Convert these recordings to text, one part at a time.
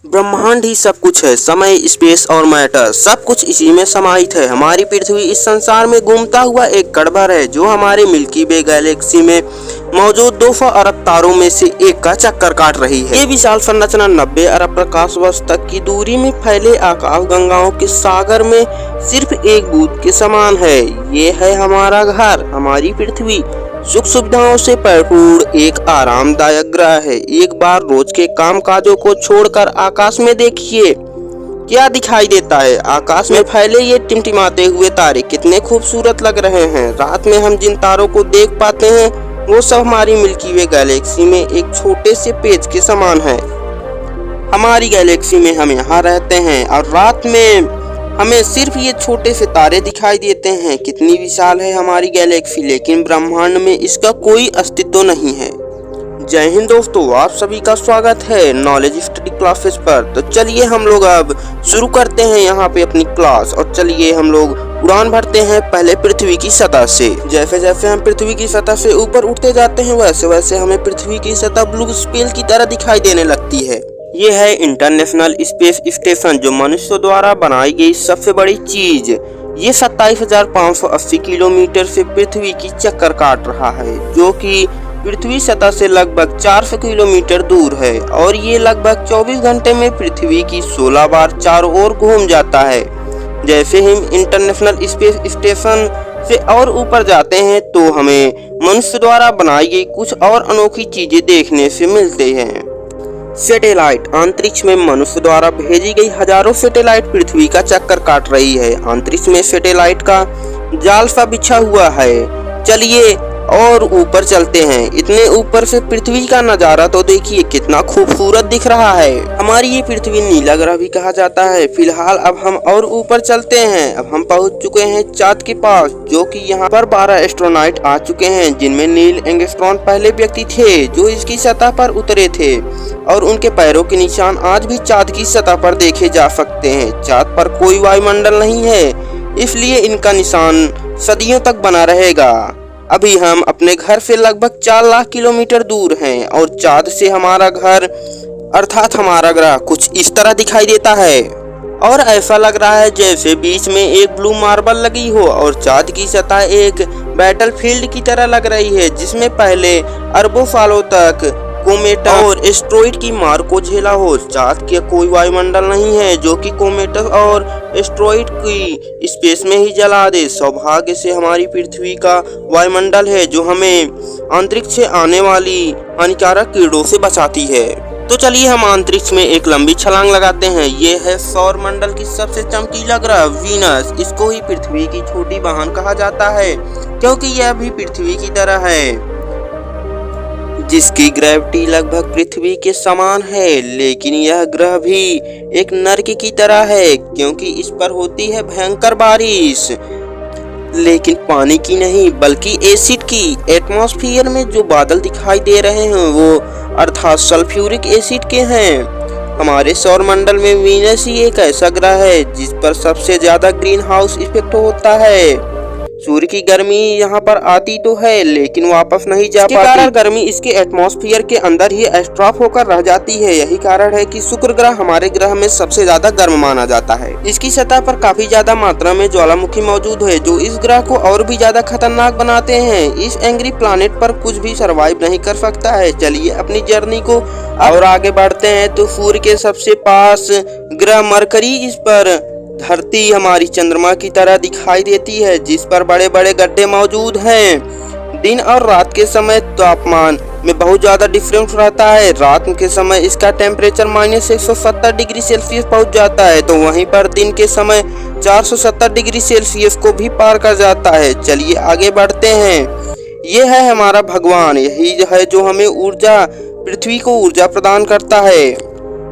ब्रह्मांड ही सब कुछ है। समय, स्पेस और मैटर सब कुछ इसी में समाहित है। हमारी पृथ्वी इस संसार में घूमता हुआ एक कणभर है जो हमारे मिल्की वे गैलेक्सी में मौजूद 200 अरब तारों में से एक का चक्कर काट रही है। ये विशाल संरचना 90 अरब प्रकाश वर्ष तक की दूरी में फैले आकाश गंगाओं के सागर में सिर्फ एक बूंद के समान है। ये है हमारा घर, हमारी पृथ्वी। सुख सुविधाओं से भरपूर एक आरामदायक ग्रह है। एक बार रोज के कामकाजों को छोड़कर आकाश में देखिए, क्या दिखाई देता है। आकाश में फैले ये टिमटिमाते हुए तारे कितने खूबसूरत लग रहे हैं। रात में हम जिन तारों को देख पाते हैं वो सब हमारी मिल्की वे गैलेक्सी में एक छोटे से पेज के समान है। हमारी गैलेक्सी में हम यहाँ रहते हैं और रात में हमें सिर्फ ये छोटे से तारे दिखाई देते हैं। कितनी विशाल है हमारी गैलेक्सी, लेकिन ब्रह्मांड में इसका कोई अस्तित्व नहीं है। जय हिंद दोस्तों, आप सभी का स्वागत है नॉलेज स्टडी क्लासेस पर। तो चलिए हम लोग अब शुरू करते हैं यहाँ पे अपनी क्लास। और चलिए हम लोग उड़ान भरते हैं पहले पृथ्वी की सतह से। जैसे जैसे हम पृथ्वी की सतह से ऊपर उठते जाते हैं वैसे वैसे हमें पृथ्वी की सतह ब्लू स्पेल की तरह दिखाई देने लगती है। ये है इंटरनेशनल स्पेस स्टेशन, जो मनुष्य द्वारा बनाई गई सबसे बड़ी चीज। ये 27,580 किलोमीटर से पृथ्वी की चक्कर काट रहा है, जो कि पृथ्वी सतह से लगभग 400 किलोमीटर दूर है। और ये लगभग 24 घंटे में पृथ्वी की 16 बार चारों ओर घूम जाता है। जैसे हम इंटरनेशनल स्पेस स्टेशन से और ऊपर जाते हैं तो हमें मनुष्य द्वारा बनाई गई कुछ और अनोखी चीजें देखने से मिलते हैं। सैटेलाइट, अंतरिक्ष में मनुष्य द्वारा भेजी गई हजारों सैटेलाइट पृथ्वी का चक्कर काट रही है। अंतरिक्ष में सैटेलाइट का जाल सा बिछा हुआ है। चलिए और ऊपर चलते हैं। इतने ऊपर से पृथ्वी का नजारा तो देखिए कितना खूबसूरत दिख रहा है। हमारी ये पृथ्वी नीला ग्रह भी कहा जाता है। फिलहाल अब हम और ऊपर चलते हैं। अब हम पहुंच चुके हैं चांद के पास, जो कि यहाँ पर 12 एस्ट्रोनॉट आ चुके हैं, जिनमें नील एंगस्ट्रॉन पहले व्यक्ति थे जो इसकी सतह पर उतरे थे। और उनके पैरों के निशान आज भी चांद की सतह पर देखे जा सकते हैं। चांद पर कोई वायुमंडल नहीं है, इसलिए इनका निशान सदियों तक बना रहेगा। अभी हम अपने घर से लगभग 4 लाख किलोमीटर दूर हैं और चांद से हमारा घर अर्थात हमारा ग्रह कुछ इस तरह दिखाई देता है। और ऐसा लग रहा है जैसे बीच में एक ब्लू मार्बल लगी हो और चांद की सतह एक बैटलफील्ड की तरह लग रही है, जिसमें पहले अरबों सालों तक कोमेट और एस्ट्रॉइड की मार को झेला हो। चांद के कोई वायुमंडल नहीं है जो कि कोमेट और एस्ट्रॉइड की स्पेस में ही जला दे। सौभाग्य से हमारी पृथ्वी का वायुमंडल है जो हमें अंतरिक्ष से आने वाली हानिकारक कीड़ों से बचाती है। तो चलिए हम अंतरिक्ष में एक लंबी छलांग लगाते हैं। ये है सौर मंडल की सबसे चमकीला ग्रह वीनस। इसको ही पृथ्वी की छोटी बहन कहा जाता है, क्योंकि यह भी पृथ्वी की तरह है, जिसकी ग्रेविटी लगभग पृथ्वी के समान है। लेकिन यह ग्रह भी एक नर्क की तरह है, क्योंकि इस पर होती है भयंकर बारिश, लेकिन पानी की नहीं बल्कि एसिड की। एटमॉस्फेयर में जो बादल दिखाई दे रहे हैं वो अर्थात सल्फ्यूरिक एसिड के हैं। हमारे सौर मंडल में वीनस ही एक ऐसा ग्रह है जिस पर सबसे ज्यादा ग्रीन हाउस इफेक्ट होता है। सूर्य की गर्मी यहाँ पर आती तो है लेकिन वापस नहीं जा पाती। कारण गर्मी इसके एटमॉस्फेयर के अंदर ही एस्ट्रॉप होकर रह जाती है। यही कारण है कि शुक्र ग्रह हमारे ग्रह में सबसे ज्यादा गर्म माना जाता है। इसकी सतह पर काफी ज्यादा मात्रा में ज्वालामुखी मौजूद है, जो इस ग्रह को और भी ज्यादा खतरनाक बनाते हैं। इस एंग्री प्लानेट पर कुछ भी सरवाइव नहीं कर सकता है। चलिए अपनी जर्नी को और आगे बढ़ते हैं। तो सूर्य के सबसे पास ग्रह मरकरी, इस पर धरती हमारी चंद्रमा की तरह दिखाई देती है, जिस पर बड़े बड़े गड्ढे मौजूद हैं। दिन और रात के समय तापमान में बहुत ज्यादा डिफरेंस रहता है। रात के समय इसका टेम्परेचर -170 डिग्री सेल्सियस पहुंच जाता है, तो वहीं पर दिन के समय 470 डिग्री सेल्सियस को भी पार कर जाता है। चलिए आगे बढ़ते हैं। ये है हमारा भगवान, यही है जो हमें ऊर्जा, पृथ्वी को ऊर्जा प्रदान करता है।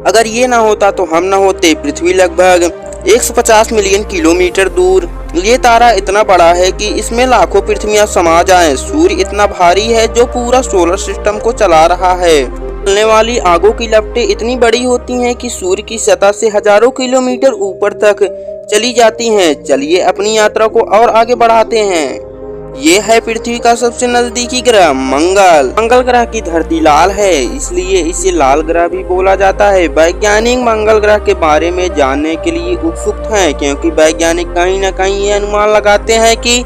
अगर ये ना होता तो हम ना होते। पृथ्वी लगभग 150 मिलियन किलोमीटर दूर। ये तारा इतना बड़ा है कि इसमें लाखों पृथ्वियां समा जाएं। सूर्य इतना भारी है जो पूरा सोलर सिस्टम को चला रहा है। चलने वाली आगों की लपटें इतनी बड़ी होती हैं कि सूर्य की सतह से हजारों किलोमीटर ऊपर तक चली जाती हैं। चलिए अपनी यात्रा को और आगे बढ़ाते हैं। ये है पृथ्वी का सबसे नजदीकी ग्रह मंगल। मंगल ग्रह की धरती लाल है, इसलिए इसे लाल ग्रह भी बोला जाता है। वैज्ञानिक मंगल ग्रह के बारे में जानने के लिए उत्सुक हैं, क्योंकि वैज्ञानिक कहीं न कहीं ये अनुमान लगाते हैं कि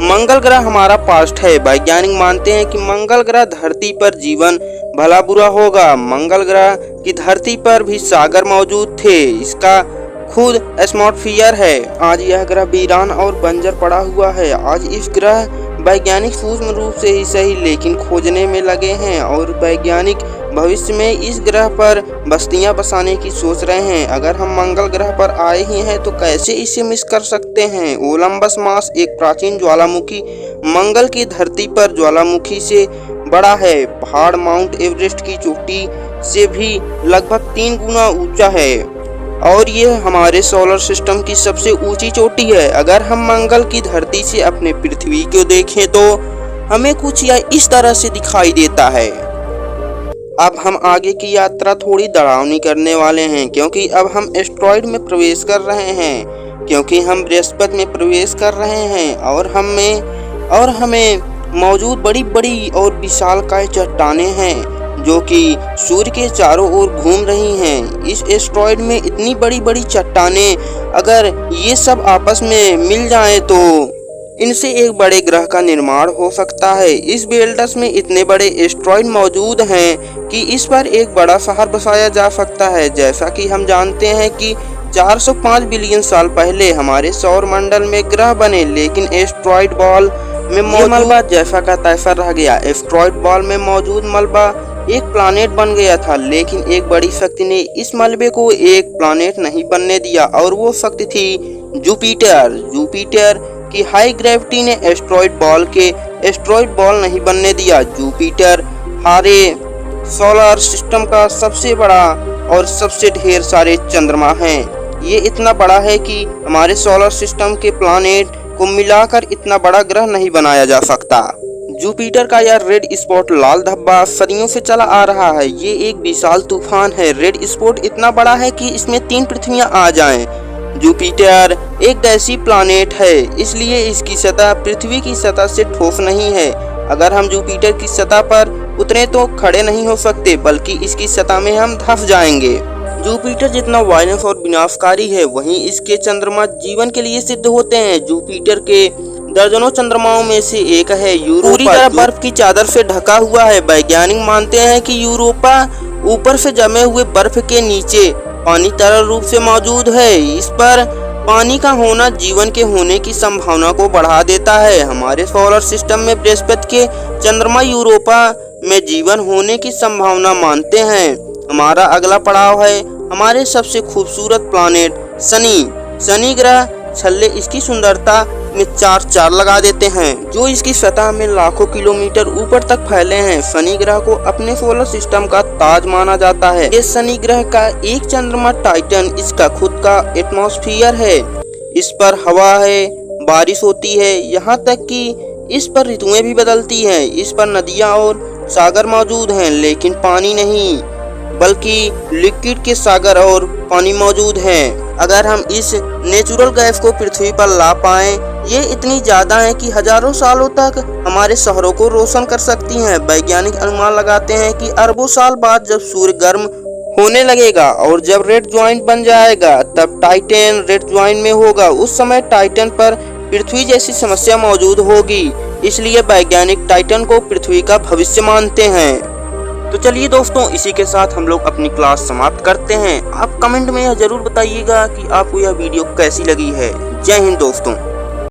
मंगल ग्रह हमारा पास्ट है। वैज्ञानिक मानते हैं कि मंगल ग्रह धरती पर जीवन भला बुरा होगा। मंगल ग्रह की धरती पर भी सागर मौजूद थे, इसका खुद एटमॉस्फेयर है। आज यह ग्रह वीरान और बंजर पड़ा हुआ है। आज इस ग्रह वैज्ञानिक सूक्ष्म रूप से ही सही लेकिन खोजने में लगे हैं, और वैज्ञानिक भविष्य में इस ग्रह पर बस्तियां बसाने की सोच रहे हैं। अगर हम मंगल ग्रह पर आए ही हैं तो कैसे इसे मिस कर सकते हैं। ओलंबस मास एक प्राचीन ज्वालामुखी मंगल की धरती पर ज्वालामुखी से बड़ा है। पहाड़ माउंट एवरेस्ट की चोटी से भी लगभग 3 गुना ऊंचा है, और ये हमारे सोलर सिस्टम की सबसे ऊंची चोटी है। अगर हम मंगल की धरती से अपने पृथ्वी को देखें तो हमें कुछ या इस तरह से दिखाई देता है। अब हम आगे की यात्रा थोड़ी डरावनी करने वाले हैं, क्योंकि अब हम एस्टेरॉयड में प्रवेश कर रहे हैं, क्योंकि हम बृहस्पति में प्रवेश कर रहे हैं, और हमें मौजूद बड़ी बड़ी और विशालकाय चट्टानें हैं जो कि सूर्य के चारों ओर घूम रही हैं। इस एस्टेरॉयड में इतनी बड़ी बड़ी चट्टानें, अगर ये सब आपस में मिल जाएं तो इनसे एक बड़े ग्रह का निर्माण हो सकता है। इस बेल्टस में इतने बड़े एस्टेरॉयड मौजूद हैं कि इस पर एक बड़ा शहर बसाया जा सकता है। जैसा कि हम जानते हैं कि 405 बिलियन साल पहले हमारे सौर मंडल में ग्रह बने, लेकिन एस्टेरॉयड बॉल में मौजूद मलबा जैसा का तैसा रह गया। एस्टेरॉयड बॉल में मौजूद मलबा एक प्लैनेट बन गया था, लेकिन एक बड़ी शक्ति ने इस मलबे को एक प्लैनेट नहीं बनने दिया, और वो शक्ति थी जुपिटर। जुपिटर की हाई ग्रेविटी ने एस्टेरॉयड बॉल नहीं बनने दिया। जुपिटर हमारे सोलर सिस्टम का सबसे बड़ा और सबसे ढेर सारे चंद्रमा हैं। ये इतना बड़ा है कि हमारे सोलर सिस्टम के प्लैनेट को मिलाकर इतना बड़ा ग्रह नहीं बनाया जा सकता। जुपिटर का यह रेड स्पॉट लाल धब्बा सदियों से चला आ रहा है। ये एक विशाल तूफान है। रेड स्पॉट इतना बड़ा है कि इसमें 3 पृथ्वियां आ जाएं। जुपिटर एक गैसीय प्लैनेट है, इसलिए इसकी सतह पृथ्वी की सतह से ठोस नहीं है। अगर हम जुपिटर की सतह पर उतरे तो खड़े नहीं हो सकते, बल्कि इसकी सतह में हम धंस जाएंगे। जुपिटर जितना वायलेंस और विनाशकारी है, वहीं इसके चंद्रमा जीवन के लिए सिद्ध होते हैं। जुपिटर के दर्जनों चंद्रमाओं में से एक है यूरोपा, पूरी तरह बर्फ की चादर से ढका हुआ है। वैज्ञानिक मानते हैं कि यूरोपा ऊपर से जमे हुए बर्फ के नीचे पानी तरल रूप से मौजूद है। इस पर पानी का होना जीवन के होने की संभावना को बढ़ा देता है। हमारे सोलर सिस्टम में बृहस्पति के चंद्रमा यूरोपा में जीवन होने की संभावना मानते हैं। हमारा अगला पड़ाव है हमारे सबसे खूबसूरत प्लैनेट शनि। शनि ग्रह छल्ले इसकी सुंदरता में 4 लगा देते हैं, जो इसकी सतह में लाखों किलोमीटर ऊपर तक फैले हैं। शनि ग्रह को अपने सोलर सिस्टम का ताज माना जाता है। इस शनि ग्रह का एक चंद्रमा टाइटन इसका खुद का एटमॉस्फेयर है। इस पर हवा है, बारिश होती है, यहाँ तक कि इस पर ऋतुएं भी बदलती हैं। इस पर नदियाँ और सागर मौजूद हैं, लेकिन पानी नहीं, बल्कि लिक्विड के सागर और पानी मौजूद हैं। अगर हम इस नेचुरल गैस को पृथ्वी पर ला पाएं, ये इतनी ज्यादा है कि हजारों सालों तक हमारे शहरों को रोशन कर सकती हैं। वैज्ञानिक अनुमान लगाते हैं कि अरबों साल बाद जब सूर्य गर्म होने लगेगा और जब रेड ज्वाइंट बन जाएगा, तब टाइटन रेड ज्वाइंट में होगा। उस समय टाइटन पर पृथ्वी जैसी समस्या मौजूद होगी, इसलिए वैज्ञानिक टाइटन को पृथ्वी का भविष्य मानते हैं। तो चलिए दोस्तों, इसी के साथ हम लोग अपनी क्लास समाप्त करते हैं। आप कमेंट में यह जरूर बताइएगा कि आपको यह वीडियो कैसी लगी है। जय हिंद दोस्तों।